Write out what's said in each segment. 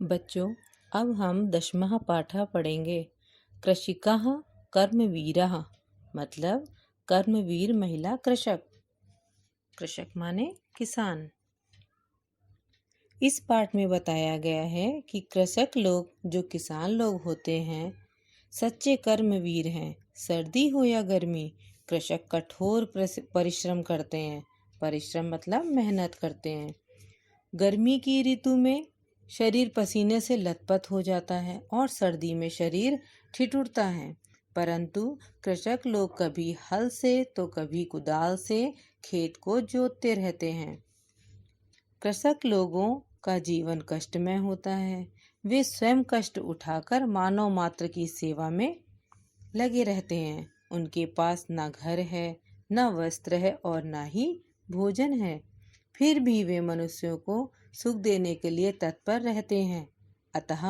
बच्चों, अब हम 10वां पाठा पढ़ेंगे। कृषिकाः कर्मवीराः, मतलब कर्मवीर महिला कृषक। कृषक माने किसान। इस पाठ में बताया गया है कि कृषक लोग, जो किसान लोग होते हैं, सच्चे कर्मवीर हैं। सर्दी हो या गर्मी, कृषक कठोर परिश्रम करते हैं। परिश्रम मतलब मेहनत करते हैं। गर्मी की ऋतु में शरीर पसीने से लथपथ हो जाता है और सर्दी में शरीर ठिठुरता है, परंतु कृषक लोग कभी हल से तो कभी कुदाल से खेत को जोतते रहते हैं। कृषक लोगों का जीवन कष्टमय होता है। वे स्वयं कष्ट उठाकर मानव मात्र की सेवा में लगे रहते हैं। उनके पास ना घर है, ना वस्त्र है और ना ही भोजन है, फिर भी वे मनुष्यों को सुख देने के लिए तत्पर रहते हैं। अतः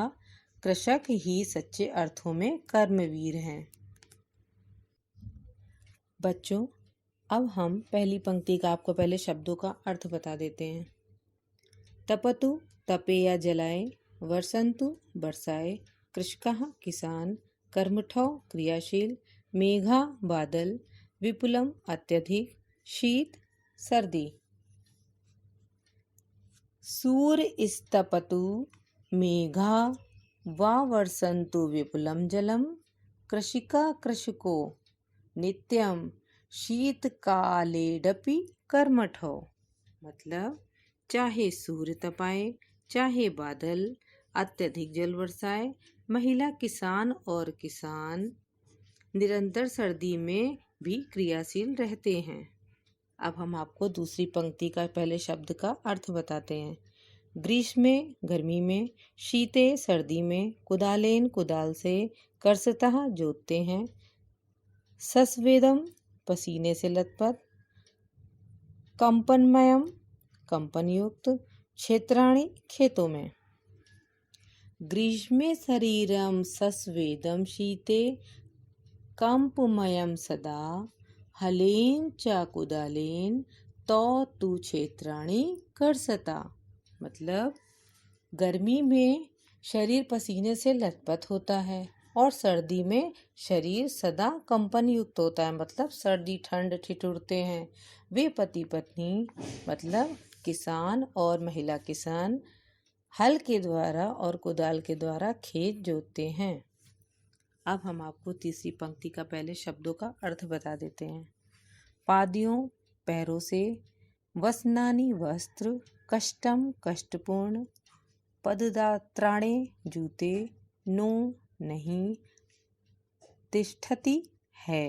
कृषक ही सच्चे अर्थों में कर्मवीर हैं। बच्चों, अब हम पहली पंक्ति का आपको पहले शब्दों का अर्थ बता देते हैं। तपतु तपे या जलाए, वर्षन्तु बरसाए, कृषकाः किसान, कर्मठौ क्रियाशील, मेघा बादल, विपुलम अत्यधिक, शीत सर्दी। सूर्यस्तपतु मेघा वा वर्षन्तु विपुलं जलम, कृषिका कृषको नित्यं शीतकालेडपि कर्मठो। मतलब चाहे सूर्य तपाए, चाहे बादल अत्यधिक जल बरसाए, महिला किसान और किसान निरंतर सर्दी में भी क्रियाशील रहते हैं। अब हम आपको दूसरी पंक्ति का पहले शब्द का अर्थ बताते हैं। ग्रीष्म में गर्मी में, शीते सर्दी में, कुदालेन कुदाल से, कर्षतः जोतते हैं, सस्वेदम पसीने से लथपथ, कंपनमयम कंपन युक्त, क्षेत्राणि खेतों में। ग्रीष्मे शरीरम सस्वेदम शीते कंपमयम सदा, हलेन च कुदालेन तौ तु क्षेत्राणि कर्षता। मतलब गर्मी में शरीर पसीने से लथपथ होता है और सर्दी में शरीर सदा कंपन युक्त होता है, मतलब सर्दी ठंड ठिठुरते हैं। वे पति पत्नी मतलब किसान और महिला किसान हल के द्वारा और कुदाल के द्वारा खेत जोतते हैं। अब हम आपको तीसरी पंक्ति का पहले शब्दों का अर्थ बता देते हैं। पादियों पैरों से, वसनानी वस्त्र, कष्टम कष्टपूर्ण, पददात्राणे जूते, नो नहीं, तिष्ठति है।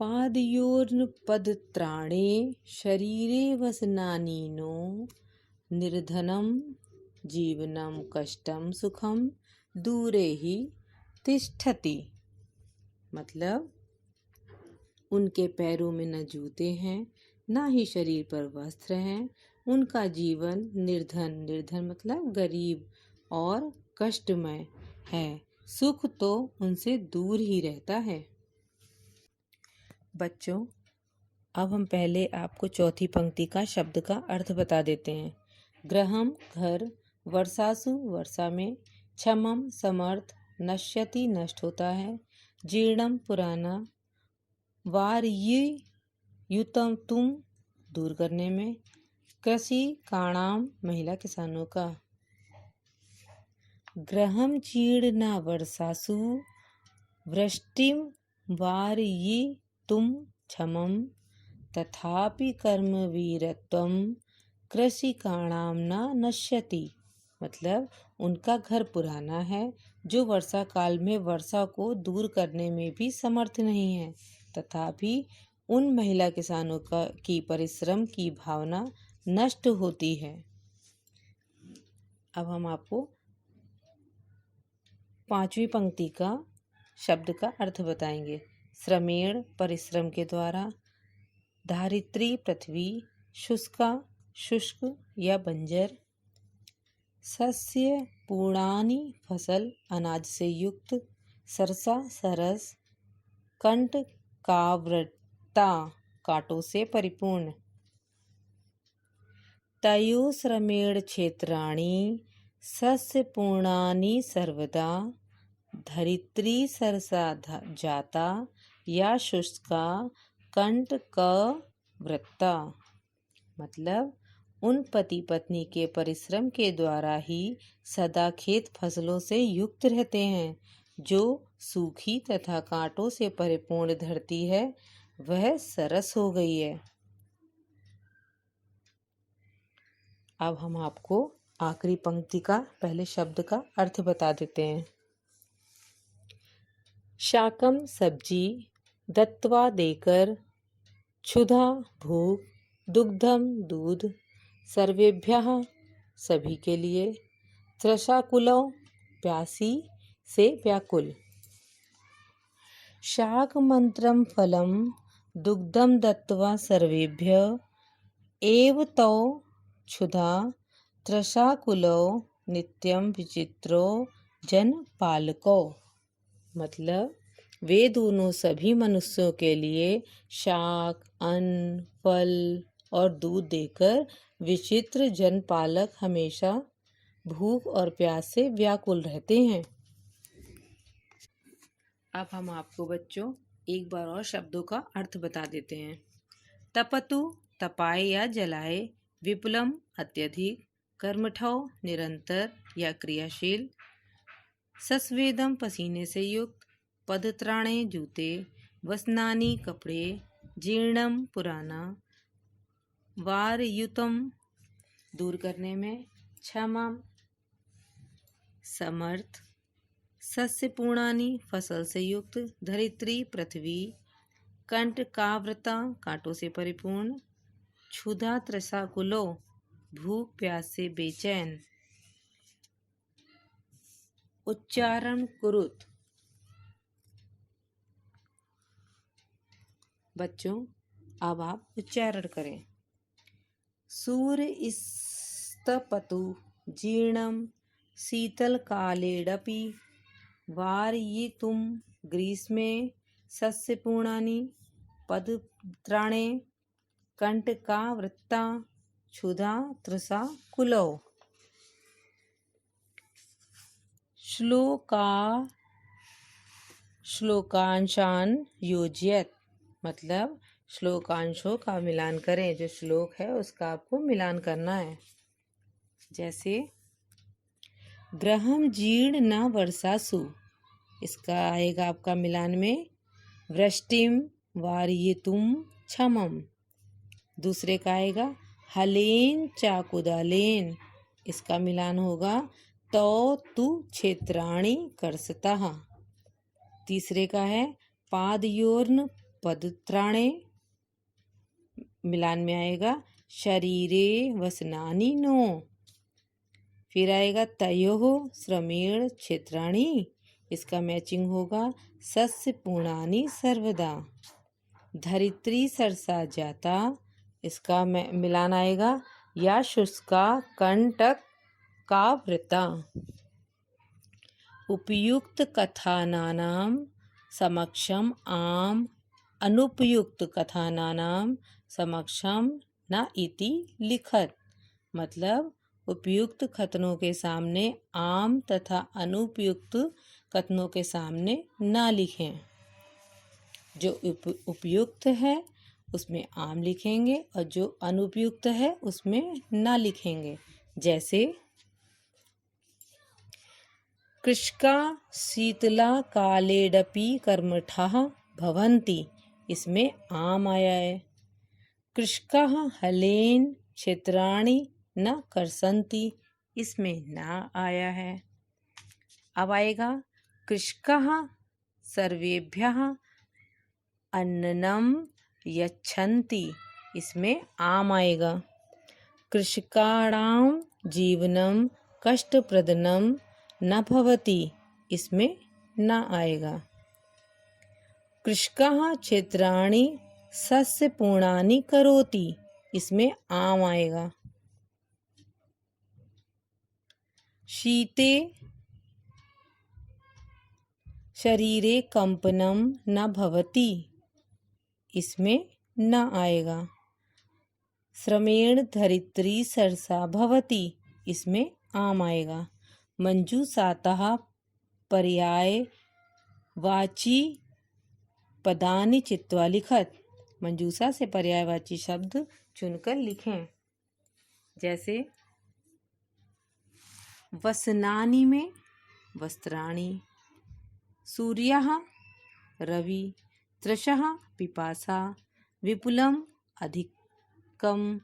पादयोर्पदत्राणे शरीरे वसनानि नो, निर्धनम जीवनम कष्टम सुखम, दूरे ही तिष्ठति। मतलब उनके पैरों में न जूते हैं, ना ही शरीर पर वस्त्र हैं। उनका जीवन निर्धन मतलब गरीब और कष्टमय है। सुख तो उनसे दूर ही रहता है। बच्चों, अब हम पहले आपको चौथी पंक्ति का शब्द का अर्थ बता देते हैं। गृहम घर, वर्षासु वर्षा में, क्षमम समर्थ, नश्यति नष्ट होता है, जीर्णम पुराना, वार्य युतम तुम दूर करने में, कृषि काणाम महिला किसानों का। गृहम जीर्ण वर्षासु वृष्टिम वारयितुम क्षमम, तथापि कर्मवीरत्वम कृषिकाणाम न नश्यति। मतलब उनका घर पुराना है, जो वर्षा काल में वर्षा को दूर करने में भी समर्थ नहीं है, तथापि उन महिला किसानों की परिश्रम की भावना नष्ट होती है। अब हम आपको पांचवी पंक्ति का शब्द का अर्थ बताएंगे। श्रमेण परिश्रम के द्वारा, धारित्री पृथ्वी, शुष्का शुष्क या बंजर, सस्य पूर्णानि फसल अनाज से युक्त, सरसा सरस, कंठ काव्रता कांटों से परिपूर्ण। तयो श्रमेण क्षेत्राणि सस्यपूर्णानि सर्वदा धरित्री सरसा जाता या शुष्का कंटकवृत्ता। मतलब उन पति पत्नी के परिश्रम के द्वारा ही सदा खेत फसलों से युक्त रहते हैं। जो सूखी तथा कांटों से परिपूर्ण धरती है वह सरस हो गई है। अब हम आपको आखिरी पंक्ति का पहले शब्द का अर्थ बता देते हैं। शाकम सब्जी, दत्वा देकर, क्षुधा भूख, दुग्धम दूध, सर्वेभ्यः सभी के लिए, तृषाकुलौ प्यासी से व्याकुल। शाक मंत्रम फलम दुग्धम दत्वा सर्वेभ्यः एव तौ क्षुधा तृषाकुलौ नित्यम विचित्रो जन पालको। मतलब वे दोनों सभी मनुष्यों के लिए शाक, अन्न, फल और दूध देकर विचित्र जनपालक हमेशा भूख और प्यास से व्याकुल रहते हैं। अब हम आपको बच्चों एक बार और शब्दों का अर्थ बता देते हैं। तपतु तपाए या जलाए, विपुलम अत्यधिक, कर्मठौ निरंतर या क्रियाशील, सस्वेदम पसीने से युक्त, पदत्राणे जूते, वसनानी कपड़े, जीर्णम पुराना, वारयुतम दूर करने में, क्षमा समर्थ, सस्यपूर्णानि फसल से युक्त, धरित्री पृथ्वी, कंटकावृता कांटों से परिपूर्ण, क्षुधा तृषाकुलो भूख प्यास से बेचैन। उच्चारण कुरुत। बच्चों अब आप उच्चारण करें। सूर्य स्तपतु जीर्णम शीतल कालेडपि, वारयितुम ग्रीष्मे सस्यपूर्णानि, पदत्राणे कंटकावृत्ता, क्षुधा तृषा कुलौ। श्लोकांशान योज्यत। मतलब श्लोकांशों का मिलान करें। जो श्लोक है उसका आपको मिलान करना है। जैसे ग्रहम जीर्ण न वर्षासु, इसका आएगा आपका मिलान में वृष्टिम वारयितुम क्षमम। दूसरे का आएगा हलेन चाकुदालेन, इसका मिलान होगा तो तु क्षेत्राणि कर्षतः। तीसरे का है पादयोर्न पदत्राणे, मिलान में आएगा शरीरे वसनानि नो। फिर आएगा तयोः श्रमेण क्षेत्राणि, इसका मैचिंग होगा सस्य पूर्णानि सर्वदा। धरित्री सरसा जाता, इसका मिलान आएगा या शुष्का कंटक का वृता। उपयुक्त कथानानाम समक्षम आम, अनुपयुक्त कथानानाम समक्षम न इति लिखत। मतलब उपयुक्त कथनों के सामने आम तथा अनुपयुक्त कथनों के सामने ना लिखें। जो उपयुक्त है उसमें आम लिखेंगे और जो अनुपयुक्त है उसमें ना लिखेंगे। जैसे कृष्का शीतला कालेडपि कर्मठाः भवन्ति, इसमें आम आया है। कृषकाः हलेन क्षेत्राणि न कर्षन्ति, इसमें ना आया है। अब आएगा कृषकाः सर्वेभ्यः अन्नम यच्छन्ति, इसमें आम आएगा। कृषकाणां जीवनम कष्टप्रदनम न भवति, इसमें ना आएगा। कृषकाः क्षेत्राणि सस्यपूर्णानि करोति, इसमें आम आएगा। शीते शरीरे कंपनम न भवति, इसमें न आएगा। श्रमेण धरित्री सरसा भवति, इसमें आम आएगा। मंजूषातः पर्यायवाची पदानि चित्वा लिखत, मंजूषा से पर्यायवाची शब्द चुनकर लिखें। जैसे वसनानि में वस्त्राणि, सूर्यः रवि, तृषः पिपासा, विपुलम अधिकम,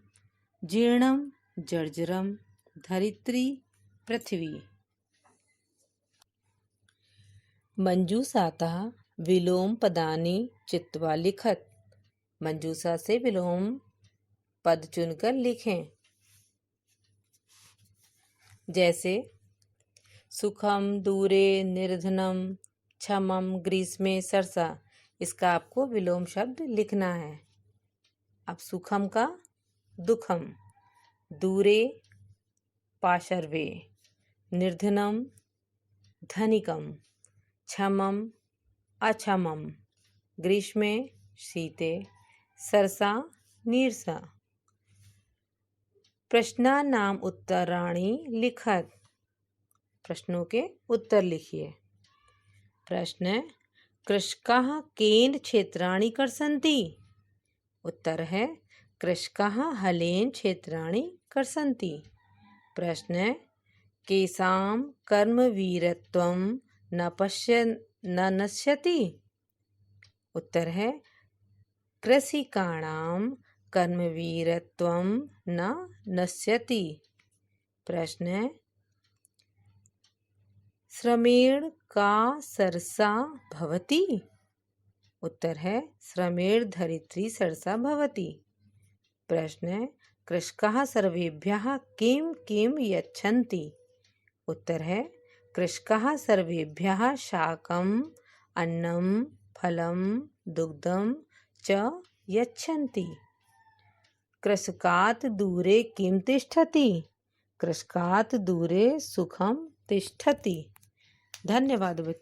जीर्णम जर्जरम, धरित्री पृथ्वी। मंजूषातः विलोम पदानि चित्वा लिखत, मंजूषा से विलोम पद चुनकर लिखें। जैसे सुखम दूरे निर्धनम क्षमम ग्रीष्मे सरसा, इसका आपको विलोम शब्द लिखना है। अब सुखम का दुखम, दूरे पाशर्वे, निर्धनम धनिकम, क्षमम अक्षमम, ग्रीष्मे शीते, सरसा नीरसा। प्रश्नानाम उत्तराणि लिखत, प्रश्नों के उत्तर लिखिए। प्रश्न, कृषकाः केन क्षेत्राणि कर्षन्ति? उत्तर है कृषकाः हलेन क्षेत्राणि कर्षन्ति। प्रश्न, केषां कर्मवीरत्वं न नश्यति? उत्तर है कृषिकाणां कर्मवीरत्वं न नश्यति। प्रश्न, श्रमेण का सरसा भवति? उत्तर है श्रमेण धरित्री सरसा भवति। प्रश्न, कृषकाः सर्वेभ्यः किं किं यच्छन्ति? उत्तर है कृषकाः सर्वेभ्यः शाकम्, अन्नं, फलं, दुग्धं च यच्छन्ति। कृषकात् दूरे किं तिष्ठति? कृषकात् दूरे सुखं तिष्ठति। धन्यवाद बच्चों।